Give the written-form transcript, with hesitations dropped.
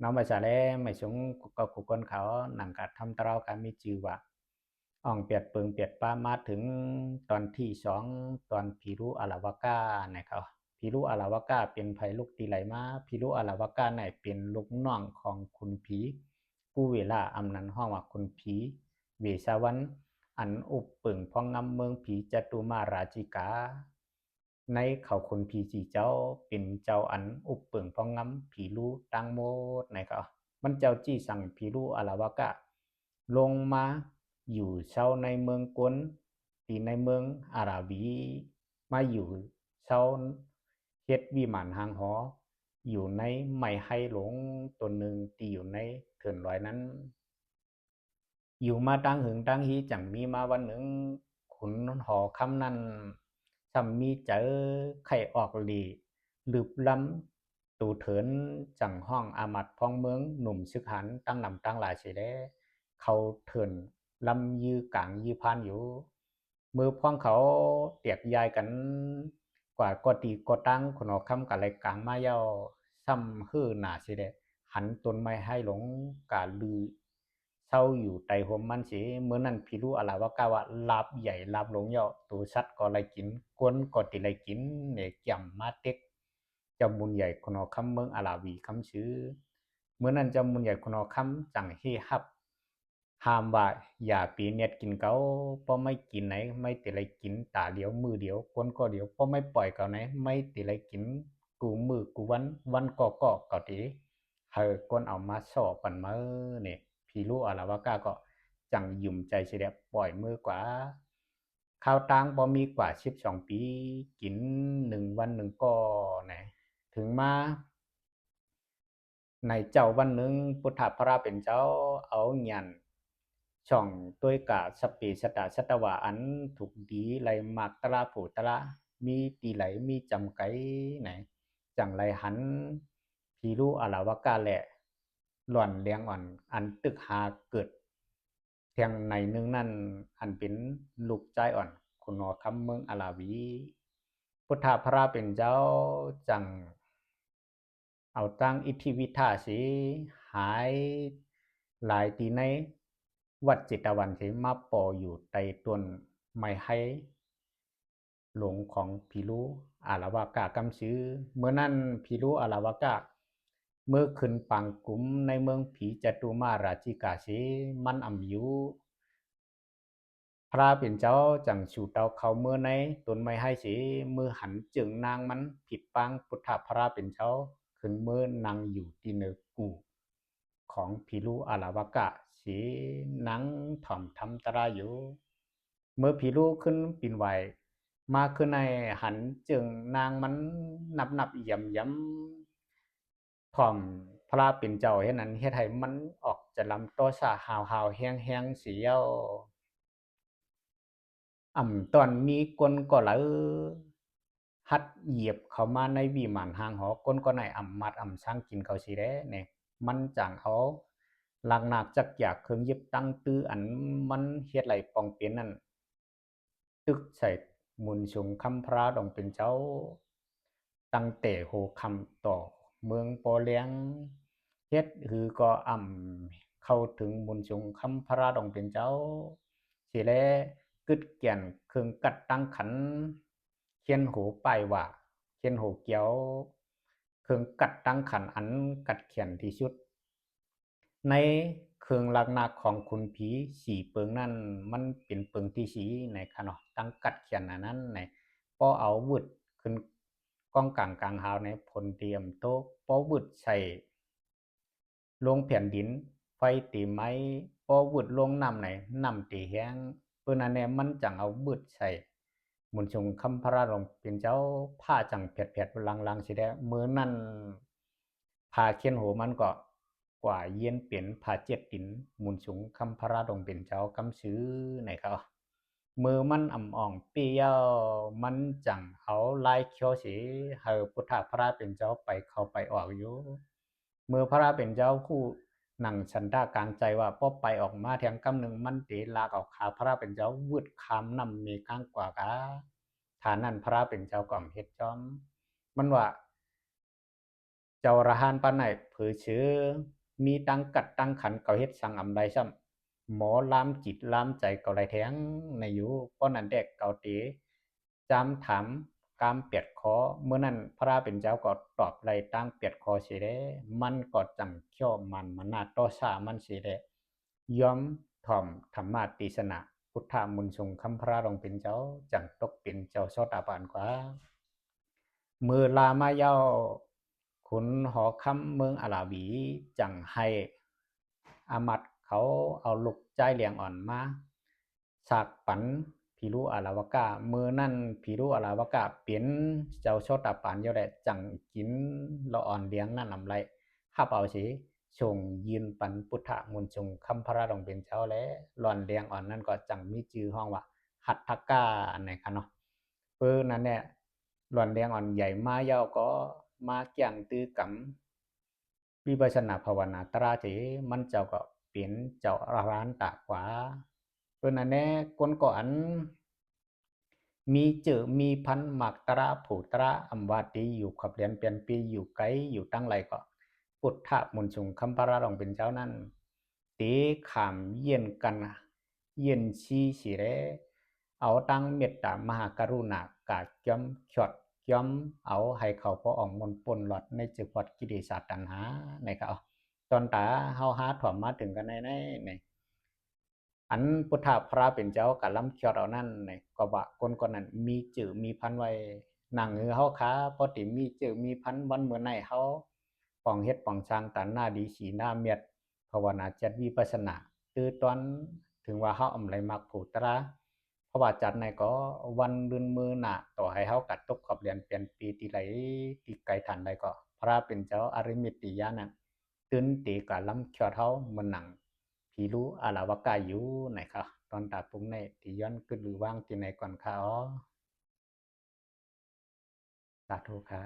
น้องภาษาแลไม่สงก็กุกนเขาหนังกัดทำตราการมีจือว่าอ่องเปียดเปิงเปียดป้ามาถึงตอนที่สองตอนพีรุอาราวาก้านะครับพีรุอาราวาก้าเป็นไผลูกตีไหลมาพีรุอาราวาก้าไหนเป็นลูกน้องของคุณผีกู้เวลาอำนันห้องว่าคุณผีเวสาวันอันอุปเปิงพองงำเมืองผีจตุมาราชิกาในเขาคนผีจีเจ้าเป็นเจ้าอันอุปเปิงพองงำผีรู้ตังโมดนะครับมันเจ้าจี้สั่งผีรู้อาราวากะลงมาอยู่เช่าในเมืองกวนตีในเมืองอาราบีมาอยู่เช่าเฮ็ดวิมานหางหออยู่ในไม้ไฮหลงตัวหนึ่งตีอยู่ในเถินลอยนั้น อยู่มาตั้งหึงตั้งฮีจังมีมาวันหนึ่งขุนหอคำนั้นซ้ำมีเจอไข่ออกหลีลืบล้ำตูเถินจังห้องอามัดพองเมืองหนุ่มซึกหันตั้งนำตั้งหลายเสียแล้เขาเถินลำยือกลางยือพานอยู่มือพ้องเขาเตียกยายกันกว่ากอตีกอตั้งขนอคำกับไรกลางมาเย้าซ้ำฮื้อหนาเสียแล้ หันต้นไม้ให้หลงกาลือเศร้าอยู่ไตหมมันสิเมื่อนั้นพิรุอลาวากาวะลาบใหญ่ลาบหลงเยาะตัวสัตว์ก็ไรกินกวนก็ติไรกินเนกยำมาเต็กจำมุนใหญ่คนอคำเมืองอาลาวีคำชื้อเมื่อนั้นจำมุนใหญ่คนอคำจังเฮฮับหามว่าอย่าปีเน็ตกินเกาเพราะไม่กินไหนไม่ติไรกินตาเดียวมือเดียวคนก็เดียวเพราะไม่ปล่อยเกาไหนไม่ติไรกินกูมือกูวันวันก็เกาตีเฮอก้นเอามาสอบปันมือเนี่ยพี่ลูกอลาวากาก็จังยุ่มใจเสียปล่อยมือกว่าข้าวตังบ่มีกว่า12 ปีกิน1 วัน1 ก้อนะถึงมาในเจ้าวันหนึ่งพุทธพระเป็นเจ้าเอาหยันช่องต้วยกาสปีสตาสตวาอันถูกดีไหลมากตราผูตระมีตีไหลมีจำไกไหนจังไหลหันพีรู้อลาวกาแหละหล่อนเลี้ยงอ่อนอันตึกหาเกิดเทียงในนึงนั่นอันเป็นลูกใจอ่อนคุณนอคำเมืองอาลาวีพุทธพระเป็นเจ้าจัง เอาตั้งอิทธิวิทาสีหายหลายตีในวัดจิตวันสีมาปออยู่ใต้ต้นไม้ให้หลงของพิรุอาราวากากำซื้อเมื่อนั้นพิรุอาราวากาเมื่อขึ้นปังกุมในเมืองผีจตุมาราชิกาสีมันอ่ำอยู่พระเป็นเจ้าจังชูเตาเขาเมื่อในต้นไม้ให้สีมือหันจึงนางมันผิดปังพุทธพระเป็นเจ้าขึ้นเมื่อนางอยู่ที่เนกูของพิรุอาราวากะสีนังถ่อมทำตราอยู่เมื่อพิรุขึ้นปินไหวมาขึ้นในหันจึงนางมันนับยำถ่อมพระเป็นเจ้าเห็นนั้นเฮ็ดให้มันออกจะลำตัวสาหาวแห้งเสียว ตอนมีคนก็ไหลหัดเหยียบเข้ามาในวิมานหางหอคนก็ในมัดช่างกินเขาสิแด้เนี่ยมันจังเอาหลังนักจักอยากเครื่องเย็บตั้งตื้ออันมันเฮ็ดไหลปองเปลี่ยนนั่นตึกใส่มุนชงคำพระดองเป็นเจ้าตั้งแต่โหคำต่อเมืองปอเลียงเฮ็ดคือก็เข้าถึงมุนชงคำพระดองเป็นเจ้าสิแลกึดเกียนเครื่องกัดตั้งขันเขียนโหป้ายว่าเขียนโหเกียวเครื่องกัดตั้งขันอันกัดเขียนที่สุด ในเครื่องลักษณะของคุณผีสีเปิงนั่นมันเป็นเปิงที่สีในขนาดตั้งกัดเขียนอันนั้นในพอเอาวึดขึ้นก้องกลางหาวในผลเตรียมโต๊ะพอวึดใส่ลงแผ่นดินไฟตีไม้พอวึดลงน้ำไหนน้ำตีแห้งเพื่อนั้นแนมันจังเอาวึดใส่มุนชงคำพระลงเป็นเจ้าผ้าจังแผดๆลังๆสิได้เมื่อนั้นผ้าเขียนโหมันก็ กว่าเยียนเปลี่ยนผาเจ็ดตินมุนสูงคำพระดงเป็นเจ้ากำซื้อไหนเขามือมันอ่ำอ่องเปียวมันจังเอาลายเขียวสีเฮอพุทธพระเป็นเจ้าไปเข้าไปออกอยู่มือพระเป็นเจ้าคู่หนังฉันทากลางใจว่าป้อไปออกมาแทงกำหนึ่งมันตีลากออกขาพระเป็นเจ้าวืดคำนำมีก้างกว่ากะฐานนั้นพระเป็นเจ้าก่อมเฮ็ดจอมมันว่า เจ้าระหานปานไหนเผอเชื้อมีตั้งกัดตั้งขันเก่าเฮ็ดสั่งอำใดซ้ำหมอลามจิตลามใจเก่าไรแท้งในอยู่ป้อนนั้นแดกเก่าเตจำถามกามเปียดคอเมื่อนั้นพระเป็นเจ้าก็ตอบไรตั้งเปียดคอเสียได้มันก็จังเขี้ยวมันนาต่อชามันเสียได้ย้อมถ่อมธรรมาติสนะพุทธามุนทรงคำพระรองเป็นเจ้าจังตกเป็นเจ้าชอตาบานกว่า มือลามาเย้าขุนหอคำเมืองอาลาวีจังให้อามัดเขาเอาลูกใจเหลียงอ่อนมาสากปันพิรุอาลาวกามือนั่นพิรุอาลาวกาเปลี่ยนเจ้าชดตาปานเยาแดจังกินละอ่อนเลี้ยงนั่นนำไรข้าเอาสิชงยืนปันพุทธมุนชงคำพระดองเป็นเจ้าและหลอนเลี้ยงอ่อนนั่นก็จังมีจื่อห้องว่าหัตถกาอันไหนคะเนาะเพื่อนั้นเนี่ยหลอนเลี้ยงอ่อนใหญ่มาเย้าก็มาเกี่ยงตื้อกำวิปัสสนาภาวนาตราเจมันเจ้าก็เปลี่ยนเจ้าร้านตากว่าเพื่อนั้นแน่คนก่อนมีเจอมีพันหมักตระผูตระอัมวาตีอยู่ขับเรียนเปลี่ยนปีอยู่ไกลอยู่ตั้งไรก็พุทธมุนชุงคำพระรองเป็นเจ้านั้นตีขามเย็นกันเย็นชีสีเรเอาตั้งเมตตามหากรุณากาจ้อมขอดจ้อมเอาให้เขาพออ่องมนปนหลอดในจึกวัดกิเลสตัณหาในเขาตอนตาเฮาหาถ่อมมาถึงกันในอันพุทธพระเป็นเจ้ากะล้ำเคียดเอานั่นเนี่ยก็ว่าคนคนนั้นมีจื่อมีพันไว้หนังเหือเฮาขาพอติมีจื่อมีพันวันเมื่อไหนเฮาป่องเฮ็ดป่องช่างตันหน้าดีสีหน้าเมียดภาวนาจัดวิปัสสนาคือตอนถึงว่าเฮาอำไรมักผูตระเพราะว่าจัดในก็วันเดือนมือหน้าต่อให้เฮากัดตกขอบเรียนเปลี่ยนปีตีไหลตีไกลทันใดก็พระเป็นเจ้าอริมิติยานั้นตื่นตีกะล้ำเคียดเฮาเหมือนหนัง ผีรู้อาลาวกายอยู่ไหนคะตอนตาปุ้งในที่ย้อนขึ้นหรือว่างที่ไหนก่อนคะอ๋อสาธุค่ะ